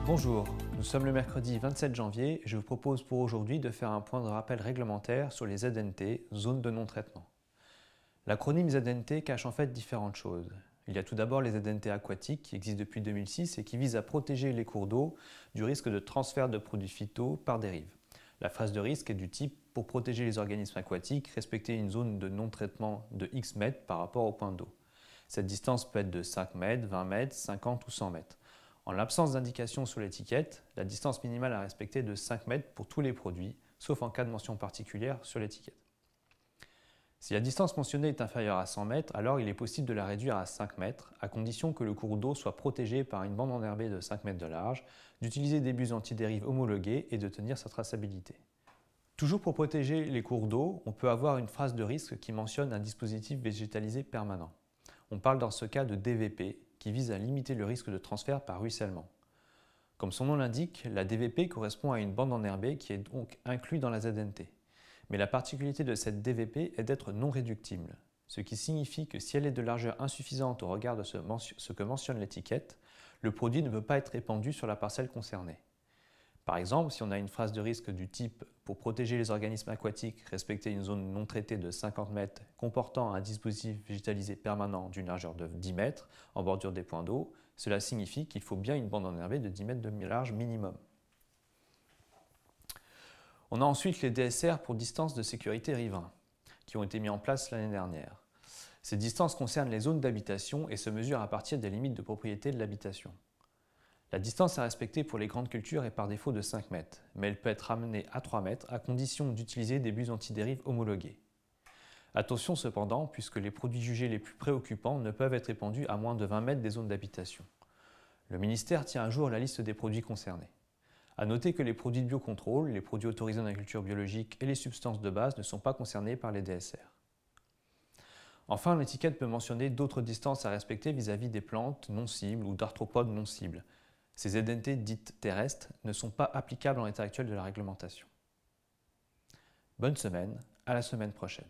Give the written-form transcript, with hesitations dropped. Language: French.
Bonjour, nous sommes le mercredi 27 janvier et je vous propose pour aujourd'hui de faire un point de rappel réglementaire sur les ZNT, zones de non-traitement. L'acronyme ZNT cache en fait différentes choses. Il y a tout d'abord les ZNT aquatiques qui existent depuis 2006 et qui visent à protéger les cours d'eau du risque de transfert de produits phyto par dérive. La phase de risque est du type pour protéger les organismes aquatiques, respecter une zone de non-traitement de X mètres par rapport au point d'eau. Cette distance peut être de 5 mètres, 20 mètres, 50 ou 100 mètres. En l'absence d'indication sur l'étiquette, la distance minimale à respecter est de 5 mètres pour tous les produits, sauf en cas de mention particulière sur l'étiquette. Si la distance mentionnée est inférieure à 100 mètres, alors il est possible de la réduire à 5 mètres, à condition que le cours d'eau soit protégé par une bande enherbée de 5 mètres de large, d'utiliser des buses antidérives homologuées et de tenir sa traçabilité. Toujours pour protéger les cours d'eau, on peut avoir une phrase de risque qui mentionne un dispositif végétalisé permanent. On parle dans ce cas de DVP, qui vise à limiter le risque de transfert par ruissellement. Comme son nom l'indique, la DVP correspond à une bande enherbée qui est donc inclue dans la ZNT. Mais la particularité de cette DVP est d'être non réductible, ce qui signifie que si elle est de largeur insuffisante au regard de ce que mentionne l'étiquette, le produit ne peut pas être répandu sur la parcelle concernée. Par exemple, si on a une phrase de risque du type « Pour protéger les organismes aquatiques, respecter une zone non traitée de 50 mètres comportant un dispositif végétalisé permanent d'une largeur de 10 mètres en bordure des points d'eau », cela signifie qu'il faut bien une bande enherbée de 10 mètres de large minimum. On a ensuite les DSR pour distance de sécurité riverain, qui ont été mis en place l'année dernière. Ces distances concernent les zones d'habitation et se mesurent à partir des limites de propriété de l'habitation. La distance à respecter pour les grandes cultures est par défaut de 5 mètres, mais elle peut être ramenée à 3 mètres à condition d'utiliser des buses antidérives homologuées. Attention cependant, puisque les produits jugés les plus préoccupants ne peuvent être répandus à moins de 20 mètres des zones d'habitation. Le ministère tient à jour la liste des produits concernés. A noter que les produits de biocontrôle, les produits autorisés en agriculture biologique et les substances de base ne sont pas concernés par les DSR. Enfin, l'étiquette peut mentionner d'autres distances à respecter vis-à-vis des plantes non cibles ou d'arthropodes non cibles. Ces ZNT dites terrestres ne sont pas applicables en l'état actuel de la réglementation. Bonne semaine, à la semaine prochaine.